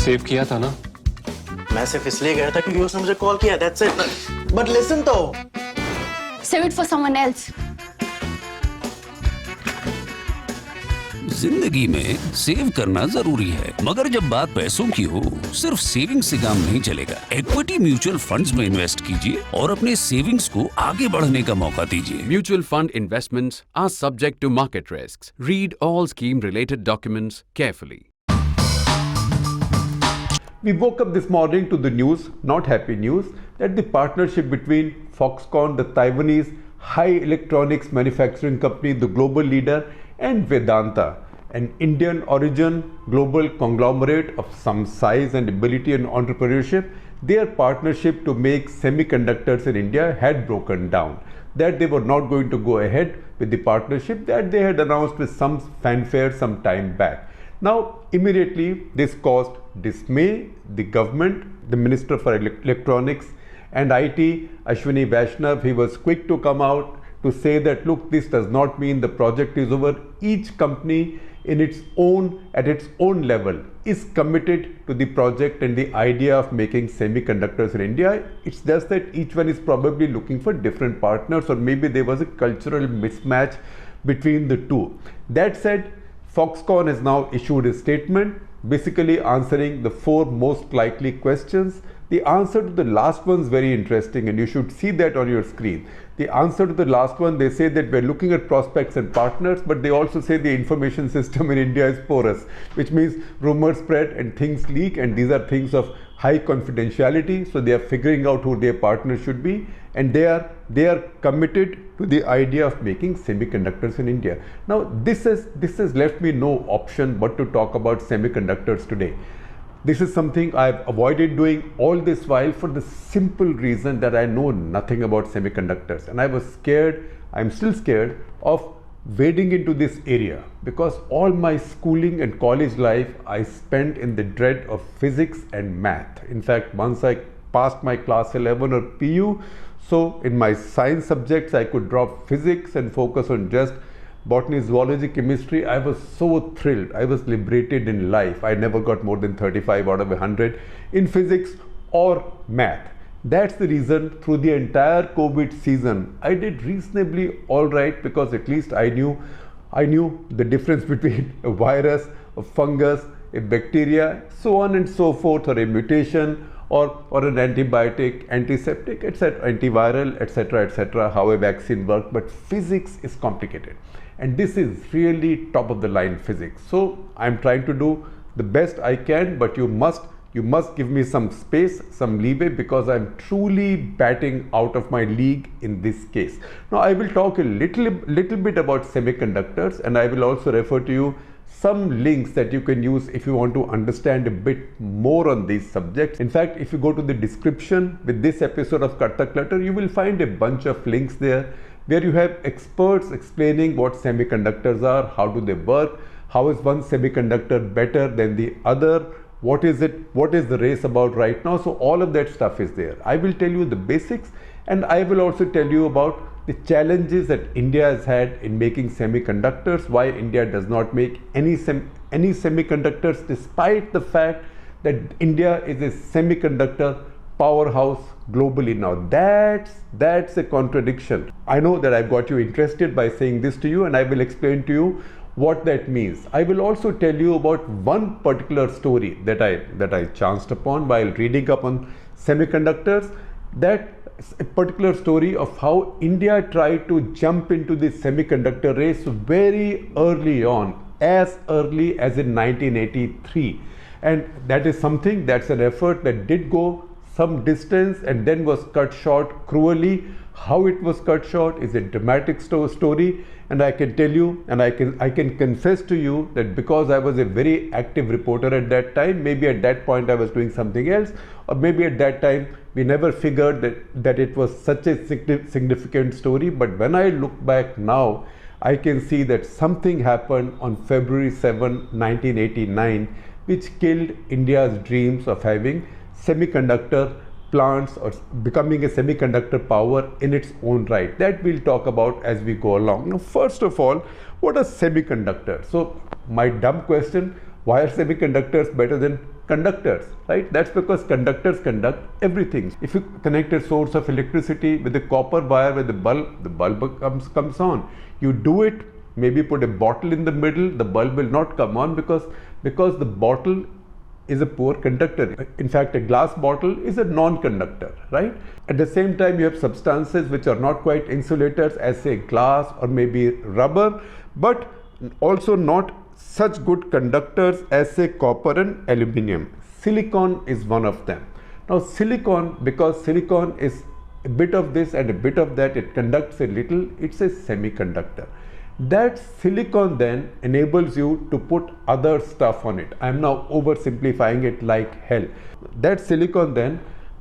Save किया था ना? मैं सिर्फ इसलिए गया था क्योंकि उसने मुझे कॉल किया, that's it. But listen तो. Save it for someone else. जिंदगी में सेव करना जरूरी है, मगर जब बात पैसों की हो, सिर्फ सेविंग से काम नहीं चलेगा। इक्विटी म्यूचुअल फंड्स में इन्वेस्ट कीजिए और अपने सेविंग्स को आगे बढ़ने का मौका दीजिए। Mutual fund investments are subject to market risks. Read all scheme-related documents carefully. We woke up this morning to the news, not happy news, that the partnership between Foxconn, the Taiwanese high electronics manufacturing company, the global leader, and Vedanta, an Indian origin global conglomerate of some size and ability and entrepreneurship, their partnership to make semiconductors in India had broken down. That they were not going to go ahead with the partnership that they had announced with some fanfare some time back. Now, immediately this caused dismay. The government, the Minister for Electronics and IT, Ashwini Vaishnav, he was quick to come out to say that, look, this does not mean the project is over. Each company at its own level is committed to the project and the idea of making semiconductors in India. It's just that each one is probably looking for different partners, or maybe there was a cultural mismatch between the two. That said, Foxconn has now issued a statement basically answering the 4 most likely questions. The answer to the last one is very interesting, and you should see that on your screen. The answer to the last one, they say that we're looking at prospects and partners, but they also say the information system in India is porous, which means rumors spread and things leak, and these are things of high confidentiality. So they are figuring out who their partners should be, and they are committed to the idea of making semiconductors in India. Now this has left me no option but to talk about semiconductors today. This is something I've avoided doing all this while for the simple reason that I know nothing about semiconductors, and I was scared, I'm still scared of wading into this area, because all my schooling and college life I spent in the dread of physics and math. In fact, once I passed my class 11 or PU, so in my science subjects I could drop physics and focus on just botany, zoology, chemistry. I was so thrilled. I was liberated in life. I never got more than 35 out of 100 in physics or math. That's the reason through the entire COVID season I did reasonably all right, because at least I knew the difference between a virus, a fungus, a bacteria, so on and so forth, or a mutation, or an antibiotic, antiseptic, etc., antiviral, etc., how a vaccine works. But physics is complicated, and this is really top of the line physics. So I'm trying to do the best I can, but you must give me some space, some leeway, because I'm truly batting out of my league in this case. Now I will talk a little bit about semiconductors, and I will also refer to you some links that you can use if you want to understand a bit more on these subjects. In fact, if you go to the description with this episode of Cut The Clutter, you will find a bunch of links there where you have experts explaining what semiconductors are, how do they work, how is one semiconductor better than the other, what is the race about right now. So all of that stuff is there. I will tell you the basics, and I will also tell you about the challenges that India has had in making semiconductors, why India does not make any semiconductors, despite the fact that India is a semiconductor powerhouse globally. Now that's a contradiction. I know that I've got you interested by saying this to you, and I will explain to you what that means. I will also tell you about one particular story that I chanced upon while reading up on semiconductors, that a particular story of how India tried to jump into the semiconductor race very early on, as early as in 1983, and that is something, that's an effort that did go some distance and then was cut short cruelly. How it was cut short is a dramatic story, and I can tell you, and I can confess to you that because I was a very active reporter at that time, maybe at that point I was doing something else, or maybe at that time we never figured that it was such a significant story. But when I look back now, I can see that something happened on February 7, 1989, which killed India's dreams of having semiconductor plants or becoming a semiconductor power in its own right. That we'll talk about as we go along. Now, first of all, what are semiconductors? So my dumb question, why are semiconductors better than conductors, right? That's because conductors conduct everything. If you connect a source of electricity with a copper wire with the bulb comes on. You do it, maybe put a bottle in the middle, the bulb will not come on because the bottle is a poor conductor. In fact, a glass bottle is a non-conductor, right? At the same time, you have substances which are not quite insulators as say glass or maybe rubber, but also not such good conductors as say copper and aluminium. Silicon is one of them. Now silicon, because silicon is a bit of this and a bit of that, it conducts a little, it's a semiconductor. That silicon then enables you to put other stuff on it. I am now oversimplifying it like hell. That silicon then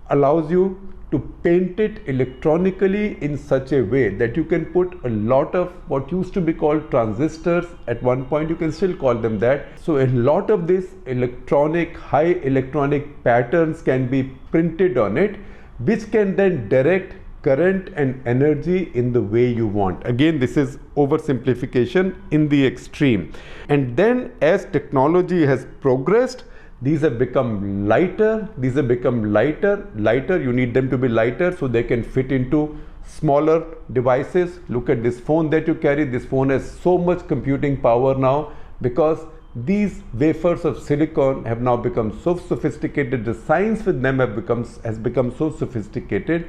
allows you to paint it electronically in such a way that you can put a lot of what used to be called transistors. At one point you can still call them that. So a lot of these high electronic patterns can be printed on it, which can then direct current and energy in the way you want. Again, this is oversimplification in the extreme. And then as technology has progressed, these have become lighter, you need them to be lighter so they can fit into smaller devices. Look at this phone that you carry. This phone has so much computing power now because these wafers of silicon have now become so sophisticated. The science with them has become so sophisticated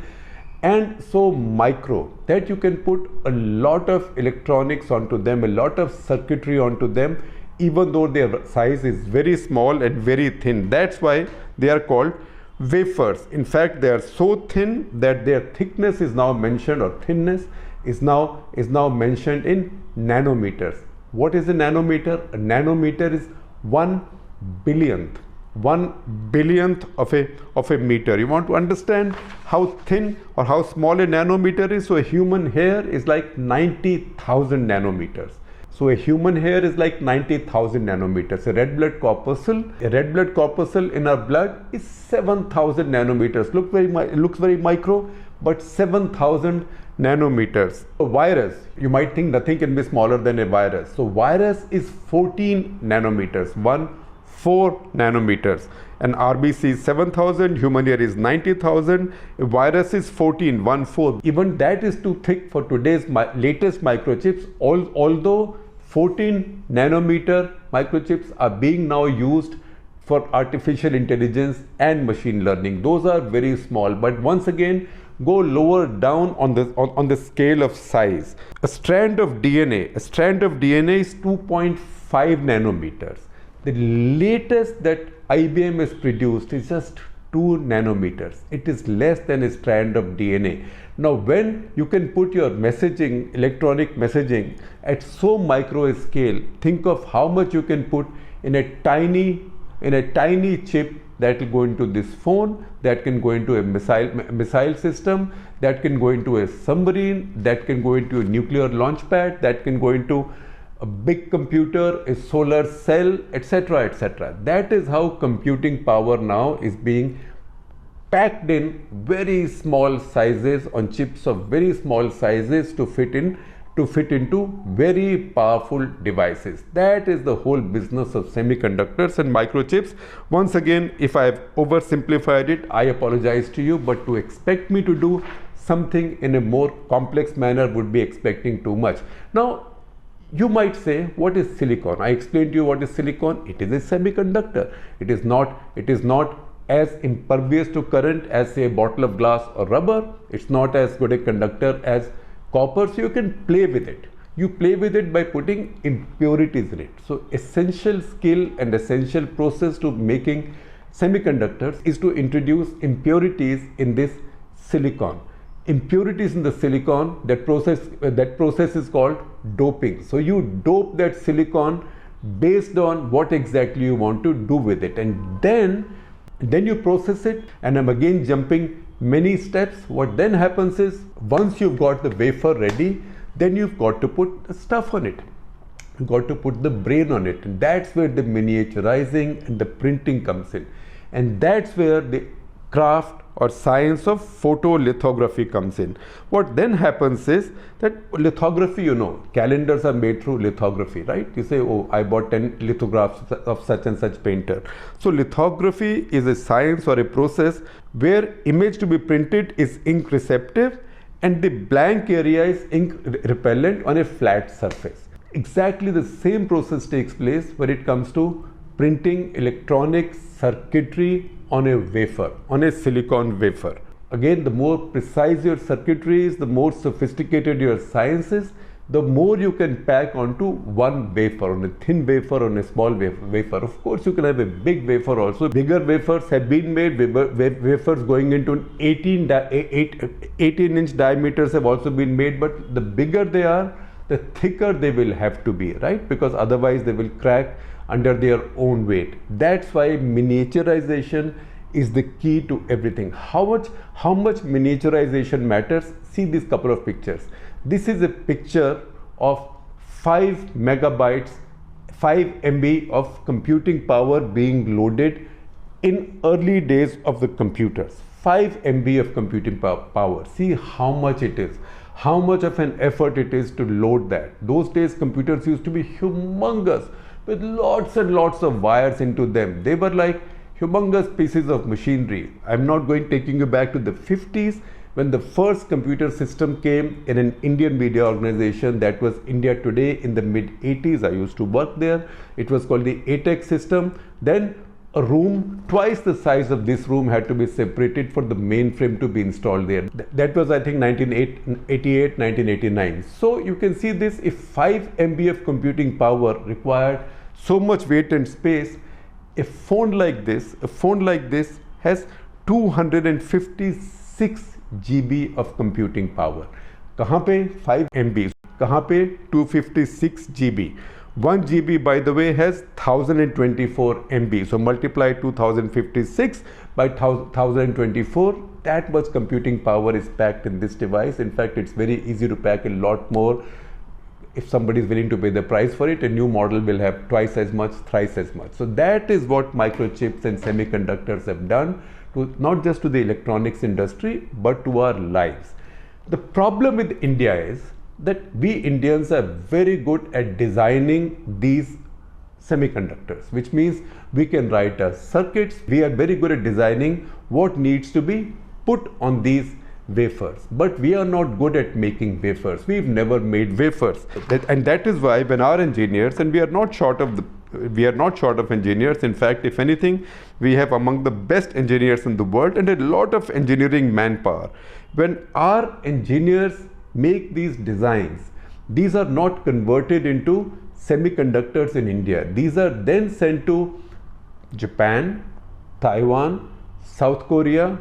and so micro that you can put a lot of electronics onto them, a lot of circuitry onto them, even though their size is very small and very thin. That's why they are called wafers. In fact, they are so thin that their thickness is now mentioned, or thinness is now mentioned in nanometers. What is a nanometer? A nanometer is 1/1000th of a meter. You want to understand how thin or how small a nanometer is? So a human hair is like 90,000 nanometers. So a human hair is like 90,000 nanometers. A red blood corpuscle in our blood is 7,000 nanometers. Looks very micro, but 7,000 nanometers. A virus, you might think nothing can be smaller than a virus. So virus is 14 nanometers, 4 nanometers. An RBC is 7,000, human hair is 90,000, a virus is 14. Even that is too thick for today's latest microchips, although 14 nanometer microchips are being now used for artificial intelligence and machine learning. Those are very small, but once again, go lower down on the scale of size. A strand of DNA is 2.5 nanometers. The latest that IBM has produced is just 2 nanometers. It is less than a strand of DNA. Now, when you can put your messaging, electronic messaging at so micro a scale, think of how much you can put in a tiny chip that will go into this phone, that can go into a missile system, that can go into a submarine, that can go into a nuclear launch pad, that can go into a big computer, a solar cell, etc., etc. That is how computing power now is being packed in very small sizes on chips of very small sizes to fit into very powerful devices. That is the whole business of semiconductors and microchips. Once again, if I have oversimplified it, I apologize to you, but to expect me to do something in a more complex manner would be expecting too much. Now, you might say, what is silicon? I explained to you what is silicon. It is a semiconductor. It is not as impervious to current as say a bottle of glass or rubber. It's not as good a conductor as copper, so you can play with it. You play with it by putting impurities in it. So essential skill and essential process to making semiconductors is to introduce impurities in this silicon. Impurities in the silicon, that process is called doping. So you dope that silicon based on what exactly you want to do with it, and then you process it. And I'm again jumping many steps. What then happens is, once you've got the wafer ready, then you've got to put the stuff on it. You've got to put the brain on it, and that's where the miniaturizing and the printing comes in, and that's where the craft or science of photolithography comes in. What then happens is that lithography, you know, calendars are made through lithography, right? You say, oh, I bought 10 lithographs of such and such painter. So lithography is a science or a process where image to be printed is ink receptive and the blank area is ink repellent on a flat surface. Exactly the same process takes place when it comes to printing electronic circuitry on a wafer, on a silicon wafer. Again, the more precise your circuitry is, the more sophisticated your science is, the more you can pack onto one wafer, on a thin wafer, on a small wafer. Of course, you can have a big wafer also. Bigger wafers have been made, wafers going into 18-inch diameters have also been made, but the bigger they are, the thicker they will have to be, right? Because otherwise they will crack under their own weight. That's why miniaturization is the key to everything. How much miniaturization matters? See these couple of pictures. This is a picture of 5 megabytes, 5 MB of computing power being loaded in early days of the computers. 5 MB of computing power. See how much it is. How much of an effort it is to load that. Those days computers used to be humongous, with lots and lots of wires into them. They were like humongous pieces of machinery. I'm not taking you back to the 50s when the first computer system came in an Indian media organization, that was India Today, in the mid 80s. I used to work there. It was called the ATEX system. Then a room twice the size of this room had to be separated for the mainframe to be installed there. That was, I think, 1988, 1989. So you can see this, if 5 MB of computing power required so much weight and space, a phone like this has 256 GB of computing power. कहाँ पे 5 MB, कहाँ पे 256 GB. 1 GB, by the way, has 1024 MB. So multiply 2056 by 1024. That much computing power is packed in this device. In fact, it's very easy to pack a lot more. If somebody is willing to pay the price for it, a new model will have twice as much, thrice as much. So that is what microchips and semiconductors have done, to not just to the electronics industry, but to our lives. The problem with India is that we Indians are very good at designing these semiconductors, which means we can write our circuits. We are very good at designing what needs to be put on these wafers, but we are not good at making wafers. We've never made wafers, and that is why when our engineers, and we are not short of engineers. In fact, if anything, we have among the best engineers in the world and a lot of engineering manpower. When our engineers make these designs, these are not converted into semiconductors in India. These are then sent to Japan, Taiwan, South Korea,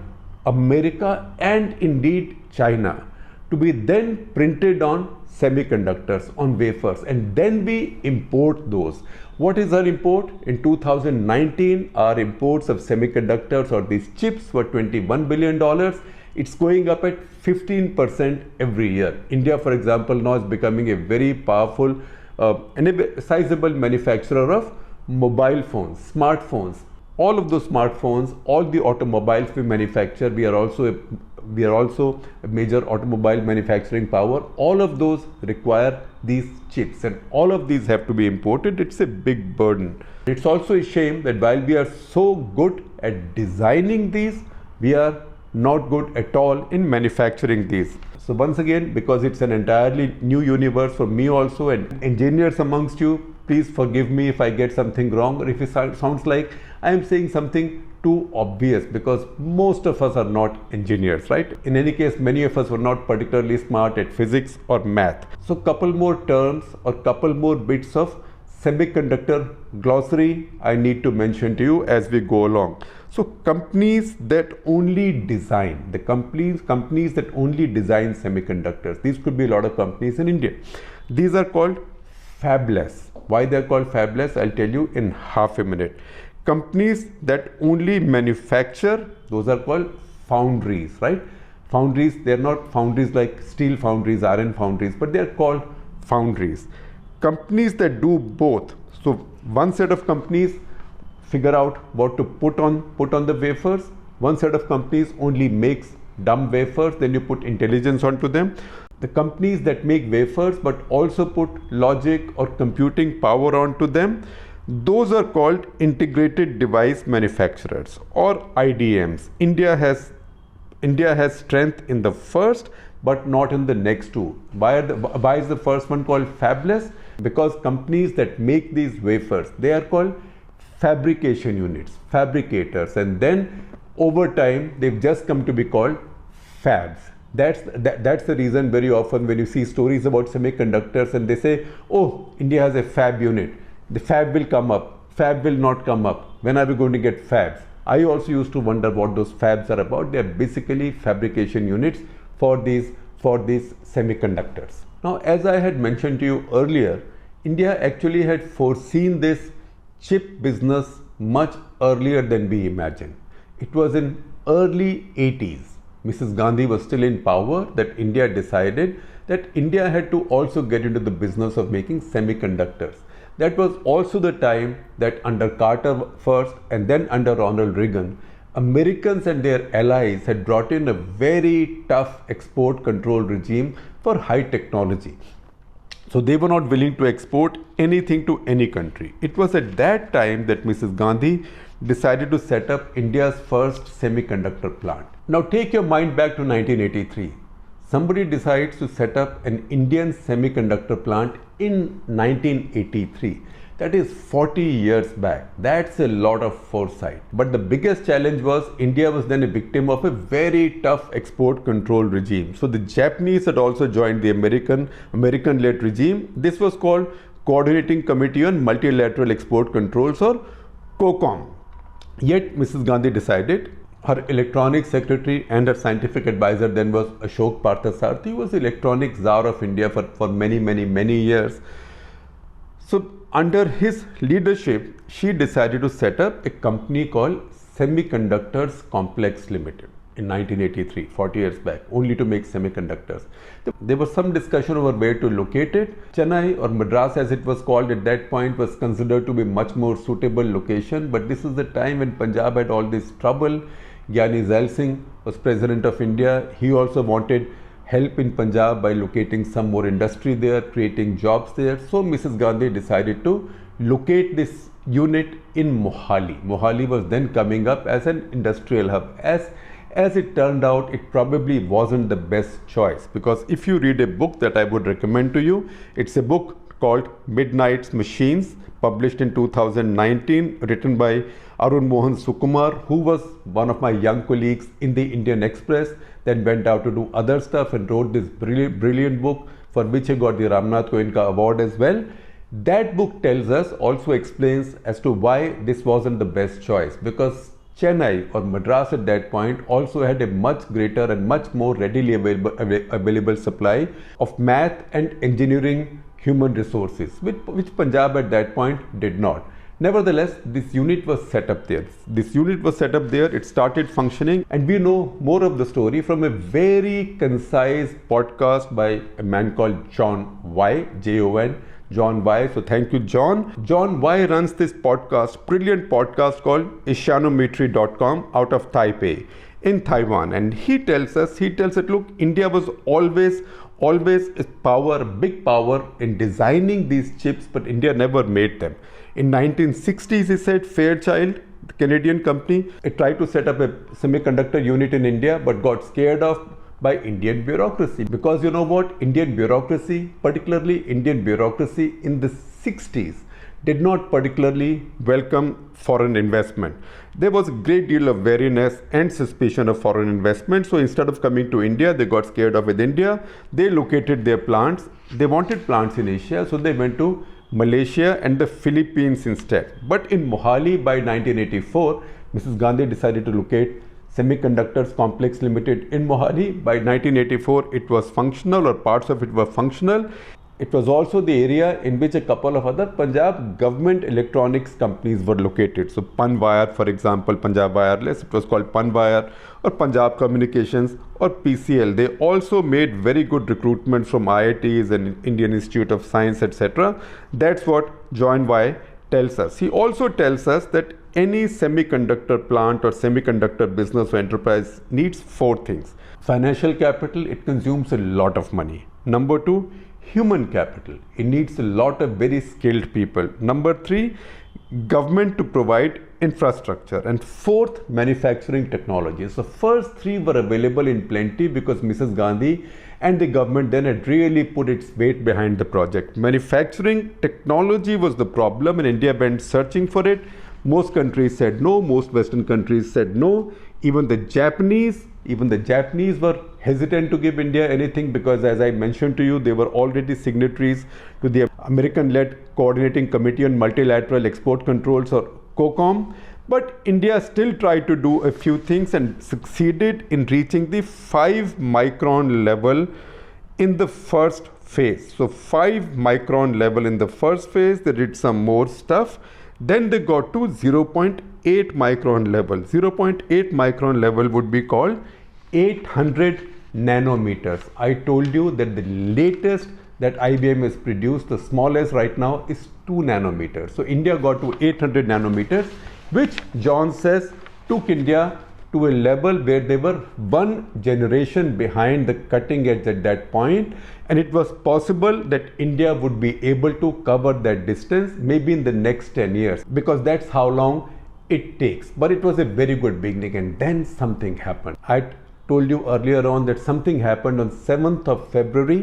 America, and indeed China, to be then printed on semiconductors, on wafers, and then we import those. What is our import? In 2019, our imports of semiconductors or these chips were $21 billion. It's going up at 15% every year. India, for example, now is becoming a very powerful and a sizable manufacturer of mobile phones, smartphones. All of those smartphones, all the automobiles we manufacture, we are also a major automobile manufacturing power. All of those require these chips, and all of these have to be imported. It's a big burden. It's also a shame that while we are so good at designing these, we are not good at all in manufacturing these. So once again, because it's an entirely new universe for me also, and engineers amongst you, please forgive me if I get something wrong, or if it sounds like I am saying something too obvious, because most of us are not engineers, right? In any case, many of us were not particularly smart at physics or math. So couple more terms or couple more bits of semiconductor glossary I need to mention to you as we go along. So companies that only design, the companies that only design semiconductors, these could be a lot of companies in India. These are called fabless. Why they are called fabless, I'll tell you in half a minute. Companies that only manufacture, those are called foundries, right? Foundries, they're not foundries like steel foundries, iron foundries, but they're called foundries. Companies that do both. So one set of companies figure out what to put on the wafers. One set of companies only makes dumb wafers, then you put intelligence onto them. The companies that make wafers but also put logic or computing power onto them, those are called integrated device manufacturers or IDMs. India has strength in the first but not in the next two. Why is the first one called fabless? Because companies that make these wafers, they are called fabrication units, fabricators, and then over time they've just come to be called fabs. That's the reason very often when you see stories about semiconductors and they say, oh, India has a fab unit, the fab will come up, fab will not come up, when are we going to get fabs? I also used to wonder what those fabs are about. They are basically fabrication units for these semiconductors. Now, as I had mentioned to you earlier, India actually had foreseen this chip business much earlier than we imagined. It was in early 80s. Mrs. Gandhi was still in power that India decided that India had to also get into the business of making semiconductors. That was also the time that under Carter first and then under Ronald Reagan, Americans and their allies had brought in a very tough export control regime for high technology. So they were not willing to export anything to any country. It was at that time that Mrs. Gandhi decided to set up India's first semiconductor plant. Now take your mind back to 1983. Somebody decides to set up an Indian semiconductor plant in 1983. That is 40 years back. That's a lot of foresight. But the biggest challenge was India was then a victim of a very tough export control regime. So the Japanese had also joined the American-led regime. This was called Coordinating Committee on Multilateral Export Controls, or COCOM. Yet Mrs. Gandhi decided, her electronics secretary and her scientific advisor then was Ashok Parthasarathi, who was the electronics czar of India for many years. So under his leadership, she decided to set up a company called Semiconductors Complex Limited in 1983, 40 years back, only to make semiconductors. There was some discussion over where to locate it. Chennai, or Madras as it was called at that point, was considered to be much more suitable location, but this is the time when Punjab had all this trouble. Gyani Zail Singh was president of India. He also wanted help in Punjab by locating some more industry there, creating jobs there. So Mrs. Gandhi decided to locate this unit in Mohali. Mohali was then coming up as an industrial hub. As it turned out, it probably wasn't the best choice, because if you read a book that I would recommend to you, it's a book called Midnight's Machines, published in 2019, written by Arun Mohan Sukumar, who was one of my young colleagues in the Indian Express, then went out to do other stuff and wrote this brilliant book for which he got the Ramnath Goenka award as well. That book tells us, also explains as to why this wasn't the best choice, because Chennai or Madras at that point also had a much greater and much more readily available supply of math and engineering human resources, which Punjab at that point did not. Nevertheless, this unit was set up there. It started functioning, and we know more of the story from a very concise podcast by a man called John Y, Jon, John Y. So thank you, John. John Y runs this podcast, brilliant podcast called Asianometry.com out of Taipei in Taiwan. And he tells us, look, India was always a big power in designing these chips, but India never made them. In 1960s, he said, Fairchild, the Canadian company, it tried to set up a semiconductor unit in India, but got scared off by Indian bureaucracy. Because you know what? Indian bureaucracy, particularly Indian bureaucracy in the 60s, did not particularly welcome foreign investment. There was a great deal of wariness and suspicion of foreign investment. So instead of coming to India, they got scared off with India. They located their plants. They wanted plants in Asia, so they went to Malaysia and the Philippines instead. But in Mohali by 1984, Mrs. Gandhi decided to locate Semiconductors Complex Limited in Mohali. By 1984, it was functional, or parts of it were functional. It was also the area in which a couple of other Punjab government electronics companies were located. So Panwire, for example, Punjab Wireless, it was called Panwire, or Punjab Communications, or PCL. They also made very good recruitment from IITs and Indian Institute of Science, etc. That's what John Y tells us. He also tells us that any semiconductor plant or semiconductor business or enterprise needs four things. Financial capital, it consumes a lot of money. Number two, human capital. It needs a lot of very skilled people. Number three, government to provide infrastructure. And fourth, manufacturing technology. So first three were available in plenty because Mrs. Gandhi and the government then had really put its weight behind the project. Manufacturing technology was the problem, and India went searching for it. Most countries said no, most Western countries said no. Even the Japanese were hesitant to give India anything because, as I mentioned to you, they were already signatories to the American-led Coordinating Committee on Multilateral Export Controls, or COCOM. But India still tried to do a few things and succeeded in reaching the 5 micron level in the first phase. So 5 micron level in the first phase, they did some more stuff. Then they got to 0.8 micron level. 0.8 micron level would be called 800 nanometers. I told you that the latest that IBM has produced, the smallest right now, is 2 nanometers. So India got to 800 nanometers, which John says took India to a level where they were one generation behind the cutting edge at that point, and it was possible that India would be able to cover that distance maybe in the next 10 years, because that's how long it takes. But it was a very good beginning, and then something happened. I told you earlier on that something happened on 7th of February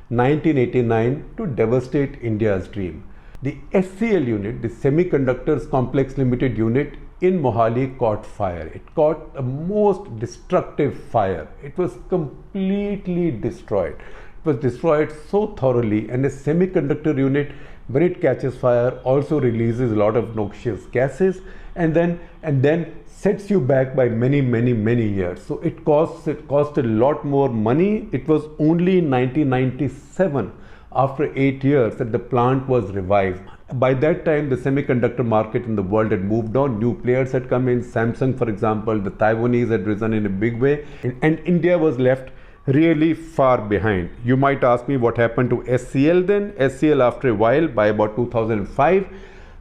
1989 to devastate India's dream. The SCL unit, the Semiconductors Complex Limited unit in Mohali, caught fire. It caught a most destructive fire. It was completely destroyed. It was destroyed so thoroughly, and a semiconductor unit, when it catches fire, also releases a lot of noxious gases and then sets you back by many years. So it cost a lot more money. It was only in 1997, after 8 years, that the plant was revived. By that time, the semiconductor market in the world had moved on. New players had come in. Samsung, for example, the Taiwanese had risen in a big way, and India was left really far behind. You might ask me what happened to SCL then. SCL, after a while, by about 2005,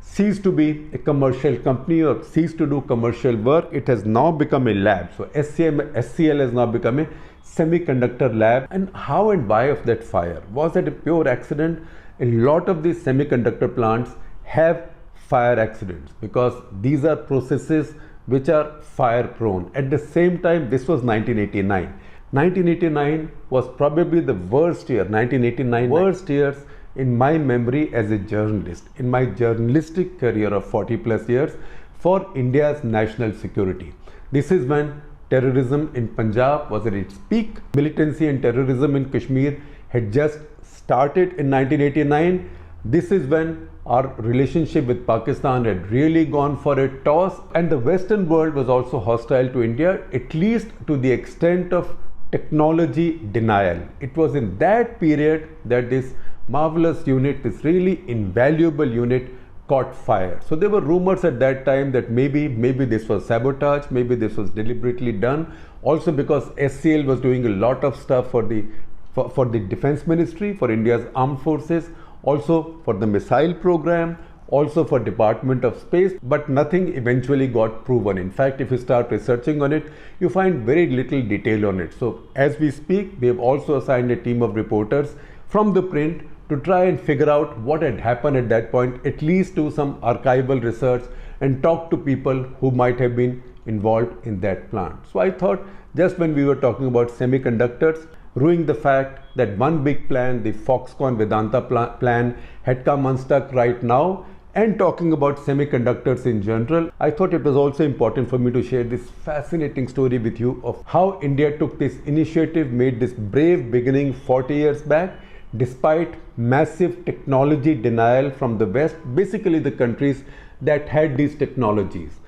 ceased to be a commercial company or ceased to do commercial work. It has now become a lab. So SCL has now become a semiconductor lab. And how and why of that fire? Was it a pure accident? A lot of these semiconductor plants have fire accidents because these are processes which are fire prone. At the same time, this was 1989. 1989 was probably the worst year. 1989 worst years in my memory as a journalist, in my journalistic career of 40 plus years, for India's national security. This is when terrorism in Punjab was at its peak. Militancy and terrorism in Kashmir had just started in 1989. This is when our relationship with Pakistan had really gone for a toss, and the Western world was also hostile to India, at least to the extent of technology denial. It was in that period that this marvelous unit, this really invaluable unit, caught fire. So there were rumors at that time that maybe this was sabotage, maybe this was deliberately done. Also because SCL was doing a lot of stuff for the Defense Ministry, for India's armed forces, also for the missile program, also for Department of Space, but nothing eventually got proven. In fact, if you start researching on it, you find very little detail on it. So as we speak, we have also assigned a team of reporters from ThePrint to try and figure out what had happened at that point, at least do some archival research and talk to people who might have been involved in that plant. So I thought, just when we were talking about semiconductors, ruining the fact that one big plan, the Foxconn-Vedanta plan, had come unstuck right now, and talking about semiconductors in general, I thought it was also important for me to share this fascinating story with you of how India took this initiative, made this brave beginning 40 years back, despite massive technology denial from the West, basically the countries that had these technologies.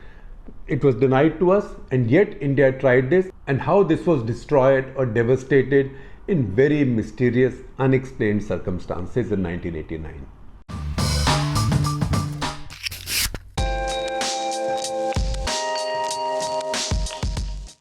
It was denied to us, and yet India tried this, and how this was destroyed or devastated in very mysterious, unexplained circumstances in 1989.